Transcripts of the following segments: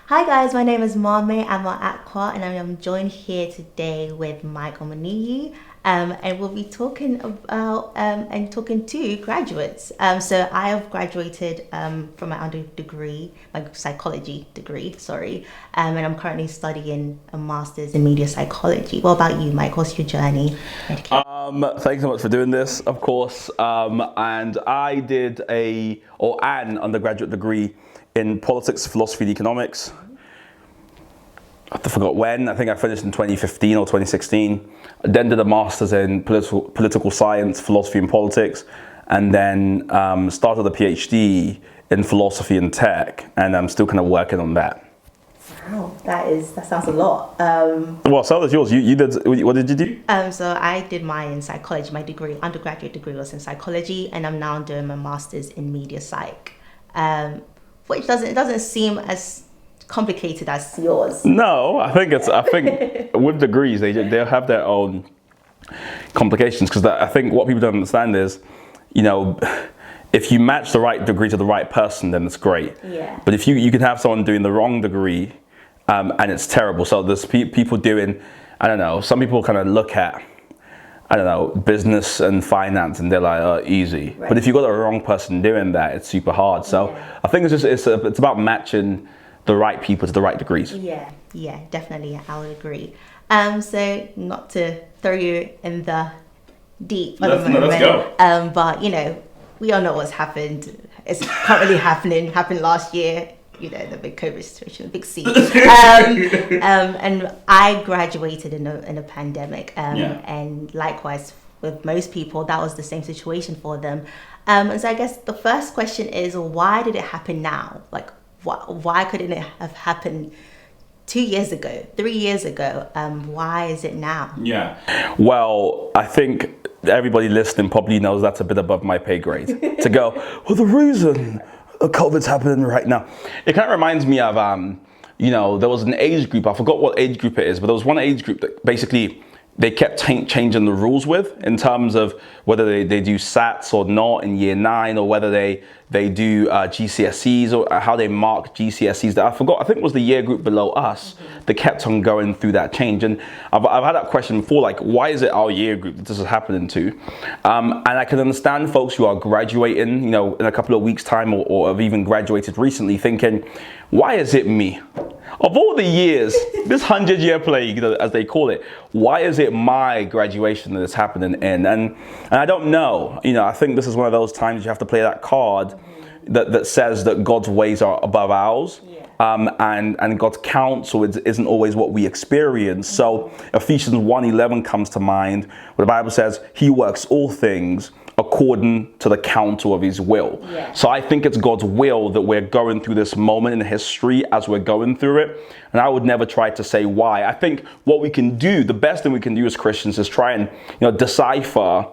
Hi guys, my name is Maame and M.T, and I am joined here today with Michael Maniyi, and we'll be talking about and talking to graduates. So I have graduated from my degree, my psychology degree, sorry, and I'm currently studying a master's in media psychology. What about you, Mike? What's your journey? Thanks so much for doing this, of course. And I did an undergraduate degree in politics, philosophy, and economics. I forgot when. I think I finished in 2015 or 2016. I then did a master's in political science, philosophy, and politics, and then started a PhD in philosophy and tech, and I'm still kind of working on that. Wow, that sounds a lot. Well, so that's yours. You did. What did you do? So I did mine in psychology. My undergraduate degree was in psychology, and I'm now doing my master's in media psych, which doesn't seem as complicated as yours. No, I think with degrees they'll have their own complications, because I think what people don't understand is, if you match the right degree to the right person, then it's great. Yeah. But if you can have someone doing the wrong degree, and it's terrible. So there's people doing, I don't know, some people kind of look at, I don't know, business and finance, and they're like, oh, easy. Right. But if you've got the wrong person doing that, it's super hard. So yeah. I think it's about matching the right people to the right degrees. Yeah, definitely, I would agree. So not to throw you in the deep at the moment, let's go. But we all know what's happened. It's currently happened last year. The big COVID situation, the big C. And I graduated in a pandemic, and likewise with most people, that was the same situation for them. And so I guess the first question is, why did it happen now? Like, why couldn't it have happened 2 years ago, 3 years ago? Why is it now? Yeah. Well, I think everybody listening probably knows that's a bit above my pay grade to go, well, the reason COVID's happening right now. It kind of reminds me of, there was an age group. I forgot what age group it is, but there was one age group that basically they kept changing the rules with, in terms of whether they do SATs or not in year 9, or whether they do GCSEs, or how they mark GCSEs. That I forgot. I think it was the year group below us that kept on going through that change. And I've had that question before, like, why is it our year group that this is happening to? And I can understand folks who are graduating, in a couple of weeks' time, or have even graduated recently, thinking, why is it me? Of all the years, this 100-year plague, as they call it, why is it my graduation that is happening in? And I don't know. I think this is one of those times you have to play that card that says that God's ways are above ours. And God's counsel isn't always what we experience. So Ephesians 1:11 comes to mind, where the Bible says, He works all things according to the counsel of His will. Yeah. So I think it's God's will that we're going through this moment in history as we're going through it. And I would never try to say why. I think what we can do, the best thing we can do as Christians, is try and decipher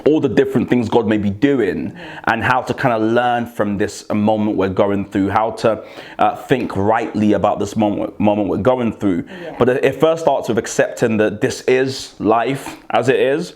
all the different things God may be doing, and how to kind of learn from this moment we're going through, how to think rightly about this moment we're going through. Yeah. But it first starts with accepting that this is life as it is.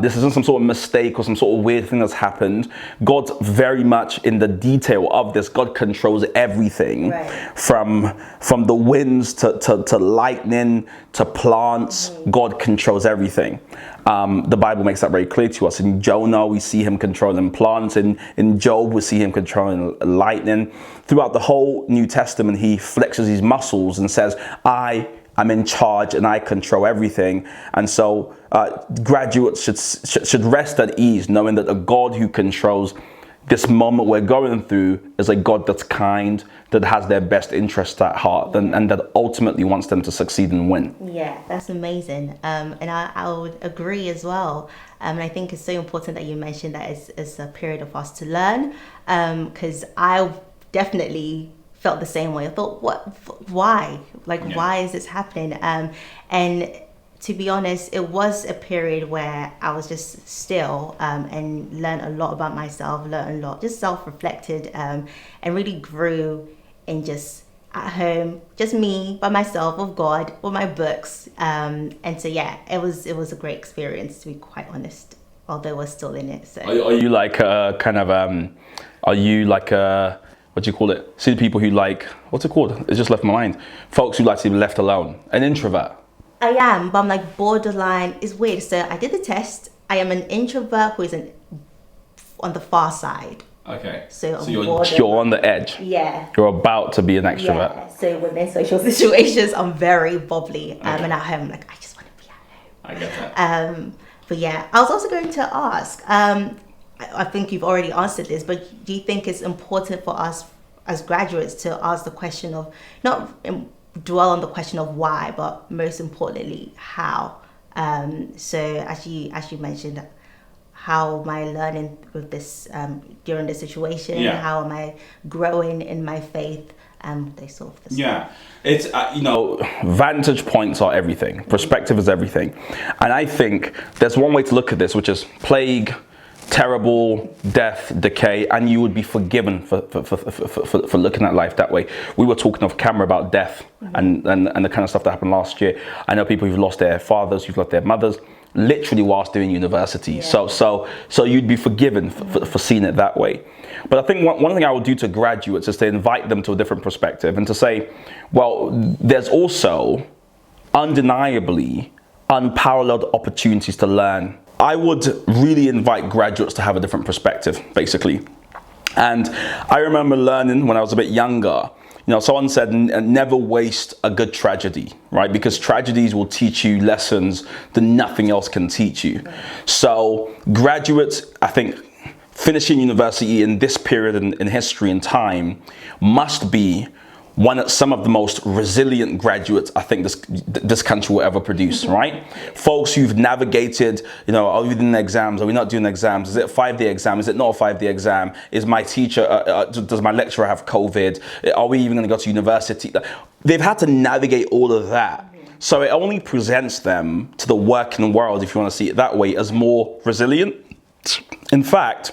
This isn't some sort of mistake or some sort of weird thing that's happened. God's very much in the detail of this. God controls everything, right, from the winds to lightning to plants. God controls everything. The Bible makes that very clear to us. In Jonah, we see Him controlling plants. In Job, we see Him controlling lightning. Throughout the whole New Testament, He flexes His muscles and says, I'm in charge and I control everything. And so graduates should rest at ease, knowing that a God who controls this moment we're going through is a God that's kind, that has their best interests at heart, and that ultimately wants them to succeed and win. Yeah, that's amazing. And I would agree as well. And I think it's so important that you mentioned that it's a period of us to learn, because I definitely felt the same way. I thought, why? Why is this happening? And to be honest, it was a period where I was just still and learned a lot about myself, learned a lot, just self-reflected, and really grew in just at home, just me, by myself, with God, with my books. And so, yeah, it was a great experience, to be quite honest, although we're still in it. So. Are you like are you like what do you call it? See the people who like, what's it called? It's just left my mind. Folks who like to be left alone. An introvert. I am, but I'm like borderline. It's weird. So I did the test. I am an introvert who is on the far side. Okay. So you're on the edge. Yeah. You're about to be an extrovert. Yeah. So when in social situations, I'm very bubbly. And at home, like, I just want to be at home. I get that. But yeah, I was also going to ask, I think you've already answered this, but do you think it's important for us as graduates to ask the question of, not dwell on the question of why, but most importantly, how? So as you mentioned, how am I learning with this during this situation? Yeah. How am I growing in my faith? They sort of the Yeah, it's vantage points are everything. Perspective is everything, and I think there's one way to look at this, which is plague, terrible, death, decay, and you would be forgiven for looking at life that way. We were talking off camera about death and the kind of stuff that happened last year. I know people who've lost their fathers, who've lost their mothers, literally whilst doing university. Yeah. So you'd be forgiven for seeing it that way. But I think one thing I would do to graduates is to invite them to a different perspective and to say, well, there's also undeniably unparalleled opportunities to learn. I would really invite graduates to have a different perspective, basically. And I remember learning when I was a bit younger, someone said, never waste a good tragedy, right? Because tragedies will teach you lessons that nothing else can teach you. So graduates, I think, finishing university in this period in history and time must be some of the most resilient graduates I think this country will ever produce, right? Folks who've navigated, are we doing exams? Are we not doing exams? Is it a 5-day exam? Is it not a 5-day exam? Is my teacher, does my lecturer have COVID? Are we even going to go to university? They've had to navigate all of that. So it only presents them to the working world, if you want to see it that way, as more resilient. In fact,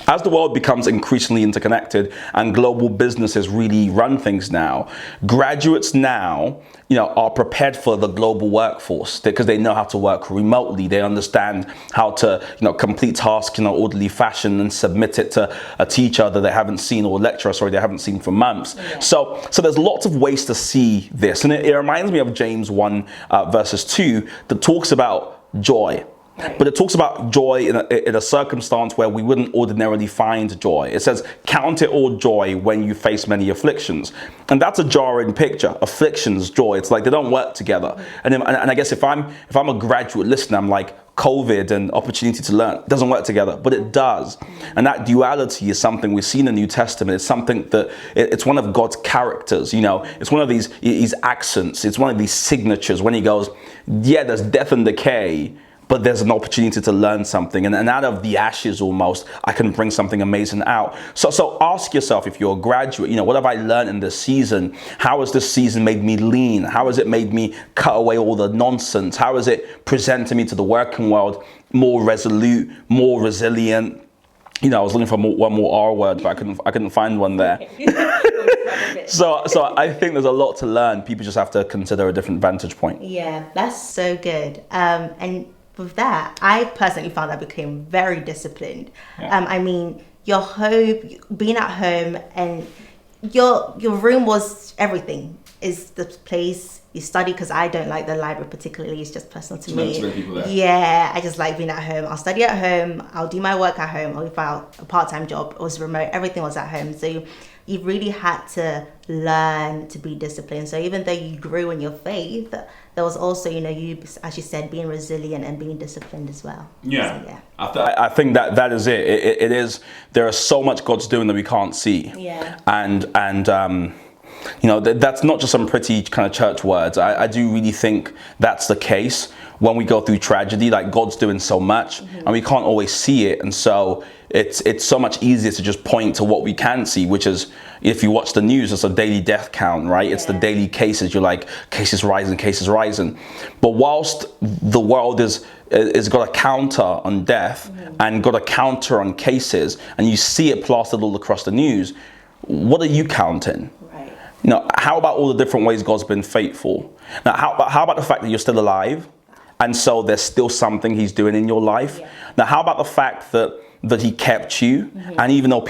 as the world becomes increasingly interconnected and global businesses really run things now, graduates now, are prepared for the global workforce because they know how to work remotely. They understand how to, complete tasks in an orderly fashion and submit it to a teacher that they haven't seen or lecturer, they haven't seen for months. Yeah. So there's lots of ways to see this. And it reminds me of James 1 verses 2 that talks about joy. Right. But it talks about joy in a circumstance where we wouldn't ordinarily find joy. It says, count it all joy when you face many afflictions. And that's a jarring picture. Afflictions, joy. It's like they don't work together. And I guess if I'm a graduate listener, I'm like, COVID and opportunity to learn doesn't work together, but it does. And that duality is something we see in the New Testament. It's something that it's one of God's characters, it's one of these accents. It's one of these signatures when he goes, yeah, there's death and decay, but there's an opportunity to learn something. And out of the ashes almost, I can bring something amazing out. So ask yourself, if you're a graduate, what have I learned in this season? How has this season made me lean? How has it made me cut away all the nonsense? How has it presented me to the working world more resolute, more resilient? I was looking for one more R word, but I couldn't find one there. So I think there's a lot to learn. People just have to consider a different vantage point. Yeah, that's so good. And with that, I personally found I became very disciplined. Yeah. Your home, being at home, and your room was everything. Is the place you study, because I don't like the library particularly. It's just personal to me. Yeah, I just like being at home. I'll study at home. I'll do my work at home. Or if I had a part-time job, it was remote. Everything was at home. So you really had to learn to be disciplined. So even though you grew in your faith, there was also, you, as you said, being resilient and being disciplined as well. Yeah. So, yeah. I think that is it. It is. There is so much God's doing that we can't see. Yeah. And that's not just some pretty kind of church words. I do really think that's the case when we go through tragedy. Like, God's doing so much, and we can't always see it. And so it's so much easier to just point to what we can see, which is, if you watch the news, it's a daily death count, right? It's the daily cases. You're like, cases rising. But whilst the world is got a counter on death and got a counter on cases, and you see it plastered all across the news, what are you counting? How about all the different ways God's been faithful? Now, how about the fact that you're still alive, and so there's still something he's doing in your life? Yeah. Now, how about the fact that that he kept you. And even though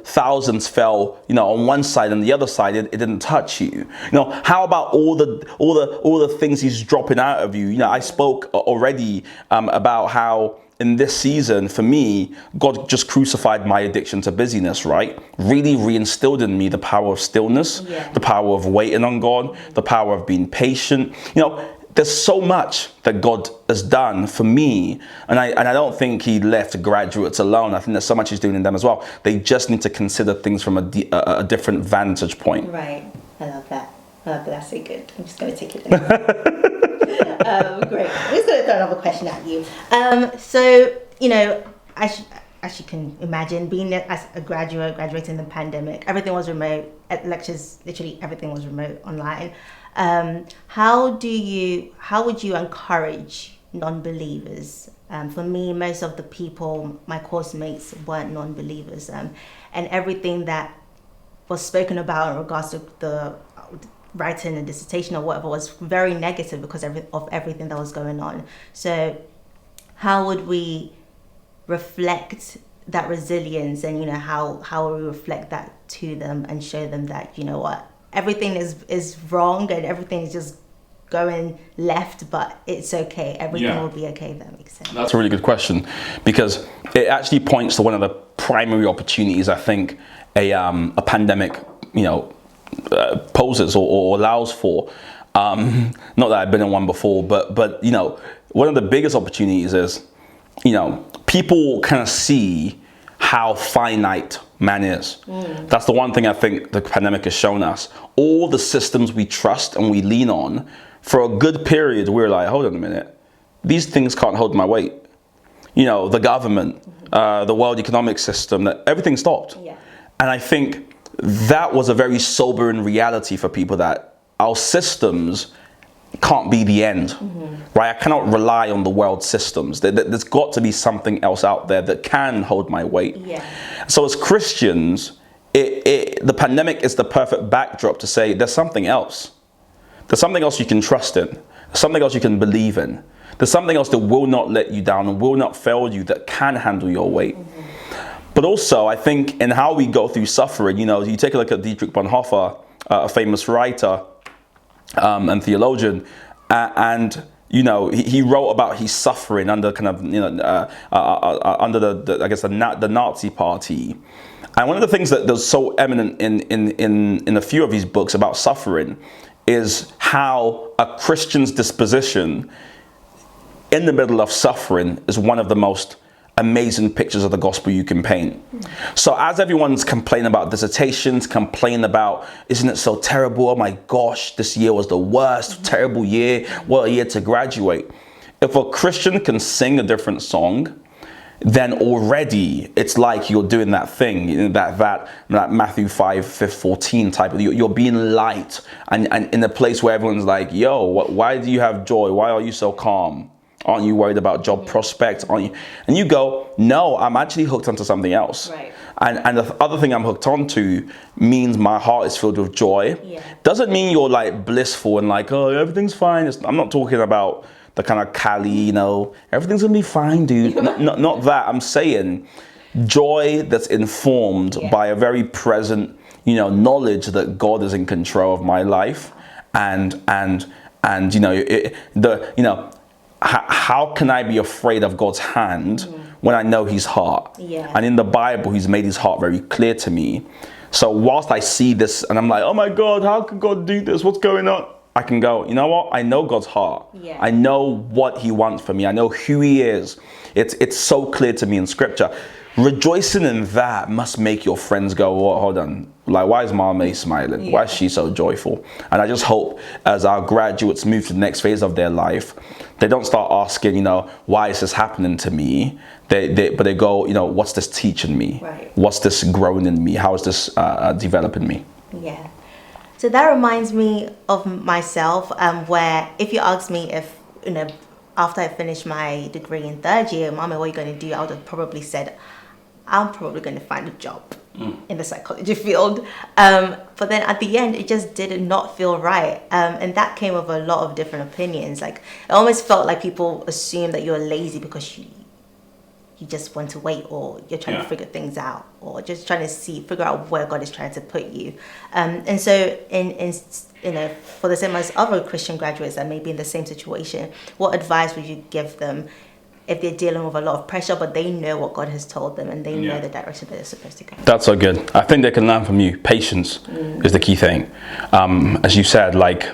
thousands fell, on one side and the other side, it didn't touch you. How about all the things he's dropping out of you? I spoke already about how in this season, for me, God just crucified my addiction to busyness, right? Really reinstilled in me the power of stillness, the power of waiting on God, the power of being patient. There's so much that God has done for me, and I don't think he left graduates alone. I think there's so much he's doing in them as well. They just need to consider things from a different vantage point. Right. I love that. That's so good. I'm just going to take it in. Great. I'm just going to throw another question at you. So, as you can imagine, being as a graduating the pandemic, everything was remote. At lectures, literally everything was remote online. How would you encourage non-believers? For me, most of the people, my course mates, weren't non-believers, and everything that was spoken about in regards to the writing a dissertation or whatever was very negative because of everything that was going on. So how would we reflect that resilience, and how will we reflect that to them and show them that everything is wrong and everything is just going left, but it's okay, everything will be okay, if that makes sense? That's a really good question, because it actually points to one of the primary opportunities I think a pandemic poses or allows for. Not that I've been in one before, but one of the biggest opportunities is people kind of see how finite man is. That's the one thing I think the pandemic has shown us. All the systems we trust and we lean on, for a good period we're like, hold on a minute, these things can't hold my weight. The government, the world economic system, that everything stopped. And I think that was a very sobering reality for people, that our systems can't be the end, right? I cannot rely on the world systems. There's got to be something else out there that can hold my weight. So as Christians, the pandemic is the perfect backdrop to say there's something else. There's something else you can trust in. There's something else you can believe in. There's something else that will not let you down and will not fail you, that can handle your weight. But also, I think in how we go through suffering, you take a look at Dietrich Bonhoeffer, a famous writer and theologian, and he wrote about his suffering under kind of under the Nazi Party. And one of the things that was so eminent in a few of his books about suffering is how a Christian's disposition in the middle of suffering is one of the most amazing pictures of the gospel you can paint. So as everyone's complaining about dissertations, complaining about, isn't it so terrible? Oh my gosh, this year was the worst, terrible year. What a year to graduate. If a Christian can sing a different song, then already it's like you're doing that thing, that Matthew 5:14 type of, you're being light and in a place where everyone's like, yo, why do you have joy? Why are you so calm? Aren't you worried about job prospects? Aren't you? And you go, no, I'm actually hooked onto something else. Right. And the other thing I'm hooked onto means my heart is filled with joy. Doesn't mean you're like blissful and like, oh, everything's fine. I'm not talking about the kind of Cali, everything's gonna be fine, dude. Not that. I'm saying joy that's informed by a very present, knowledge that God is in control of my life, and how can I be afraid of God's hand when I know his heart? And in the Bible, he's made his heart very clear to me. So whilst I see this and I'm like, oh my God, how could God do this? What's going on? I can go, you know what? I know God's heart. I know what he wants for me. I know who he is. It's so clear to me in scripture. Rejoicing in that must make your friends go, oh, hold on. Like, why is Maame smiling? Why is she so joyful? And I just hope as our graduates move to the next phase of their life, they don't start asking, why is this happening to me? But they go, what's this teaching me? What's this growing in me? How is this developing me? So that reminds me of myself, where if you ask me if, after I finished my degree in third year, Maame, what are you going to do? I would have probably said, I'm probably going to find a job in the psychology field. But then at the end, it just did not feel right. And that came with a lot of different opinions. Like, it almost felt like people assume that you're lazy because you just want to wait, or you're trying to figure things out, or just trying to figure out where God is trying to put you. And so in for the same as other Christian graduates that may be in the same situation, what advice would you give them if they're dealing with a lot of pressure, but they know what God has told them and they know the direction that they're supposed to go? That's so good. I think they can learn from you. Patience is the key thing. As you said, like,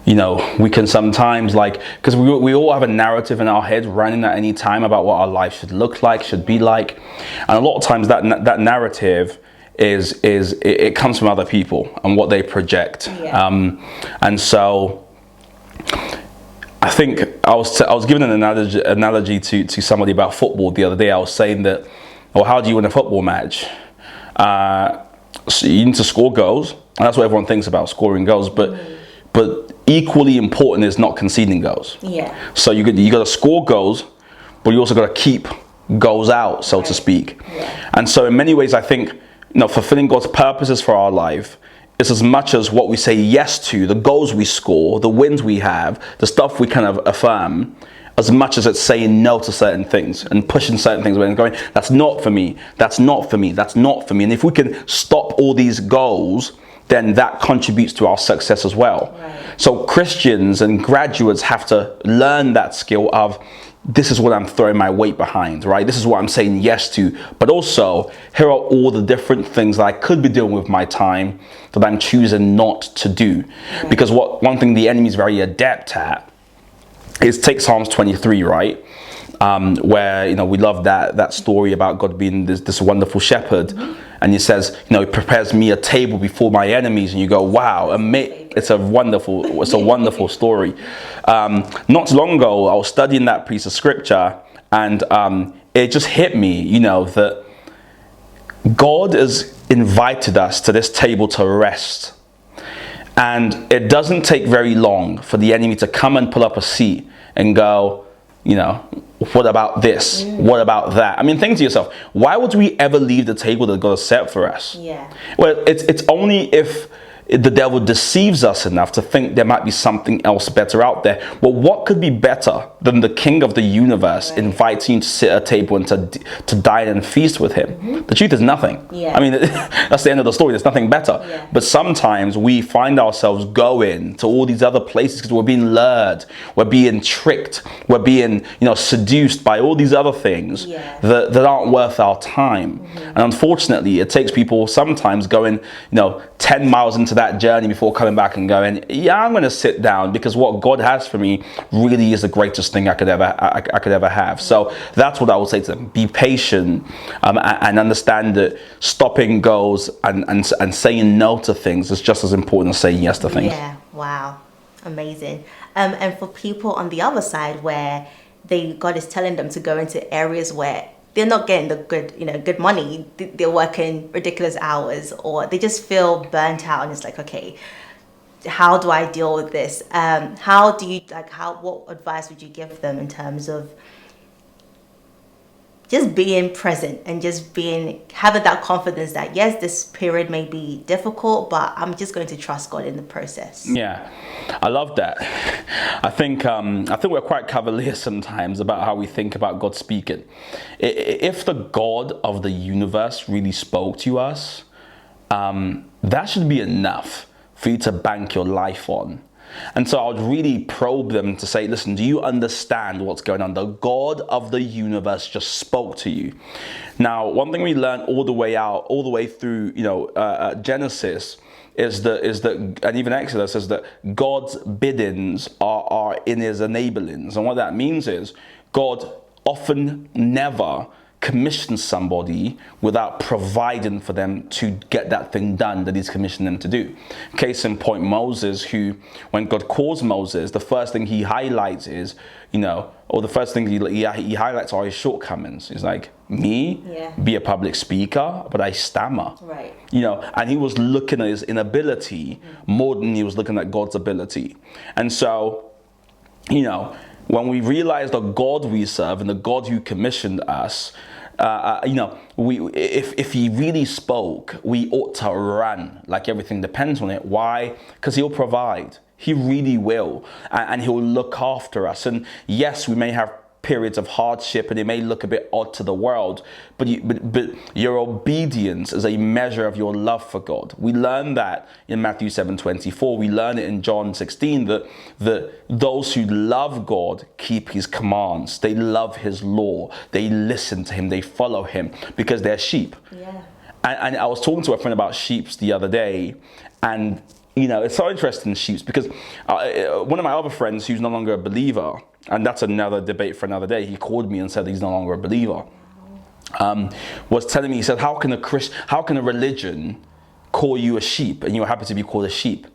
you know, we can sometimes, like, because we all have a narrative in our head running at any time about what our life should look like, should be like. And a lot of times that narrative it comes from other people and what they project. And so I think I was given an analogy to somebody about football the other day. I was saying that, well, how do you win a football match? So you need to score goals, and that's what everyone thinks about, scoring goals. But equally important is not conceding goals. So you got to score goals, but you also got to keep goals out, so to speak. And so in many ways, I think, you know, fulfilling God's purposes for our life is as much as what we say yes to, the goals we score, the wins we have, the stuff we kind of affirm, as much as it's saying no to certain things and pushing certain things away and going, that's not for me, that's not for me, that's not for me. And if we can stop all these goals, then that contributes to our success as well. So Christians and graduates have to learn that skill of, this is what I'm throwing my weight behind, right? This is what I'm saying yes to. But also, here are all the different things that I could be doing with my time that I'm choosing not to do. Because one thing the enemy is very adept at is take Psalms 23, right? Where, you know, we love that story about God being this wonderful shepherd. And he says, you know, he prepares me a table before my enemies. And you go, wow, it's a wonderful story. Not long ago, I was studying that piece of scripture, and it just hit me, you know, that God has invited us to this table to rest. And it doesn't take very long for the enemy to come and pull up a seat and go, you know, what about this? What about that? I mean, think to yourself, why would we ever leave the table that God has set for us? Well, it's only if the devil deceives us enough to think there might be something else better out there. Well, what could be better than the King of the universe inviting you to sit at a table and to dine and feast with him? The truth is nothing. I mean, that's the end of the story. There's nothing better. But sometimes we find ourselves going to all these other places because we're being lured, we're being tricked, we're being, you know, seduced by all these other things that aren't worth our time. And unfortunately, it takes people sometimes going, you know, 10 miles into that journey before coming back and going, yeah, I'm going to sit down because what God has for me really is the greatest thing I could ever have. So that's what I would say to them: be patient, and understand that stopping goals and saying no to things is just as important as saying yes to things. Wow, amazing. And for people on the other side where God is telling them to go into areas where they're not getting the good money, they're working ridiculous hours, or they just feel burnt out, and it's like, okay, how do I deal with this? What advice would you give them in terms of just being present and just having that confidence that, yes, this period may be difficult, but I'm just going to trust God in the process? Yeah, I love that. I think we're quite cavalier sometimes about how we think about God speaking. If the God of the universe really spoke to us, that should be enough for you to bank your life on. And so I would really probe them to say, listen, do you understand what's going on? The God of the universe just spoke to you. Now, one thing we learned all the way through, Genesis is that, and even Exodus, is that God's biddings are in his enablings. And what that means is God often never commissions somebody without providing for them to get that thing done that he's commissioned them to do. Case in point, Moses, who, when God calls Moses, the first thing he highlights is, or the first thing he highlights are his shortcomings. He's like, be a public speaker, but I stammer. Right. And he was looking at his inability more than he was looking at God's ability. And so, when we realize the God we serve and the God who commissioned us, if he really spoke, we ought to run like everything depends on it. Why? Because he'll provide. He really will. And he'll look after us. And yes, we may have periods of hardship, and it may look a bit odd to the world, but your obedience is a measure of your love for God. We learn that in Matthew 7:24. We learn it in John 16 that those who love God keep his commands. They love his law. They listen to him. They follow him because they're sheep. Yeah. And I was talking to a friend about sheep the other day, and it's so interesting, sheep, because one of my other friends who's no longer a believer, and that's another debate for another day, he called me and said he's no longer a believer, was telling me, he said, how can a religion call you a sheep and you're happy to be called a sheep?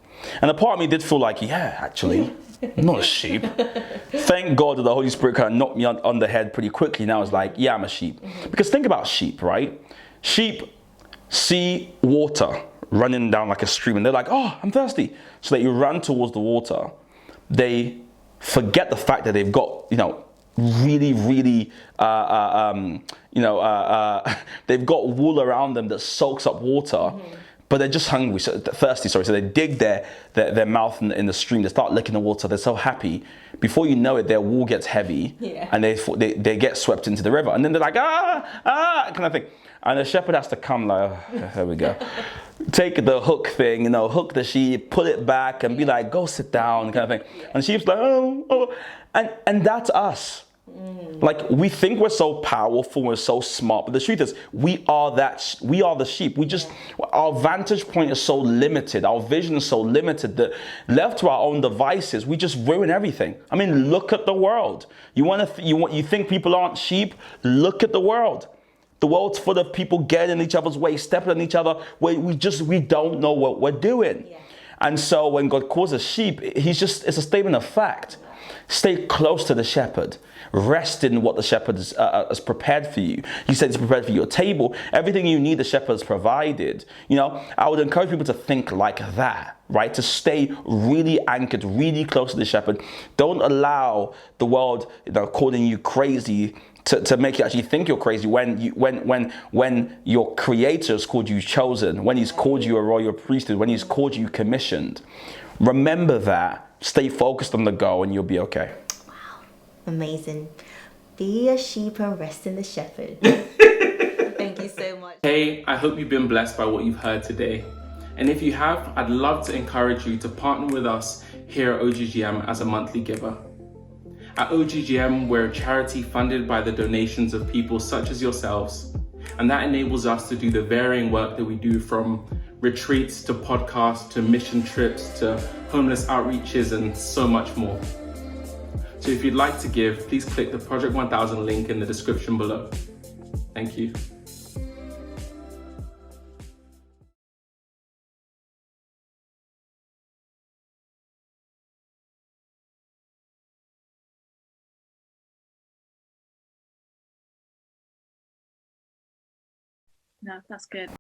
And a part of me did feel like, yeah, actually, I'm not a sheep. Thank God that the Holy Spirit kind of knocked me on the head pretty quickly. Now it's like, yeah, I'm a sheep. Because think about sheep, right? Sheep see water running down like a stream, and they're like, oh, I'm thirsty. So they run towards the water. They forget the fact that they've got, really, really, they've got wool around them that soaks up water, but they're just hungry, thirsty. So they dig their mouth in the stream. They start licking the water. They're so happy. Before you know it, their wool gets heavy, and they get swept into the river. And then they're like, kind of thing. And the shepherd has to come like, oh, there we go. Take the hook thing, hook the sheep, pull it back, and be like, go sit down, kind of thing. And the sheep's like, oh. And that's us. Like, we think we're so powerful, we're so smart, but the truth is, we are the sheep. Our vantage point is so limited, our vision is so limited that left to our own devices, we just ruin everything. I mean, look at the world. You think people aren't sheep? Look at the world. The world's full of people getting in each other's way, stepping on each other. We don't know what we're doing. Yeah. And so when God calls us sheep, it's a statement of fact. Stay close to the shepherd. Rest in what the shepherd has prepared for you. He said he's prepared for your table. Everything you need, the shepherd has provided. I would encourage people to think like that, right? To stay really anchored, really close to the shepherd. Don't allow the world, calling you crazy, to make you actually think you're crazy when your creator has called you chosen, when he's called you a royal priesthood, when he's called you commissioned. Remember that. Stay focused on the goal and you'll be okay. Wow. Amazing. Be a sheep and rest in the shepherd. Thank you so much. Hey, I hope you've been blessed by what you've heard today. And if you have, I'd love to encourage you to partner with us here at OGGM as a monthly giver. At OGGM, we're a charity funded by the donations of people such as yourselves, and that enables us to do the varying work that we do, from retreats to podcasts to mission trips to homeless outreaches and so much more. So if you'd like to give, please click the Project 1000 link in the description below. Thank you. No, that's good.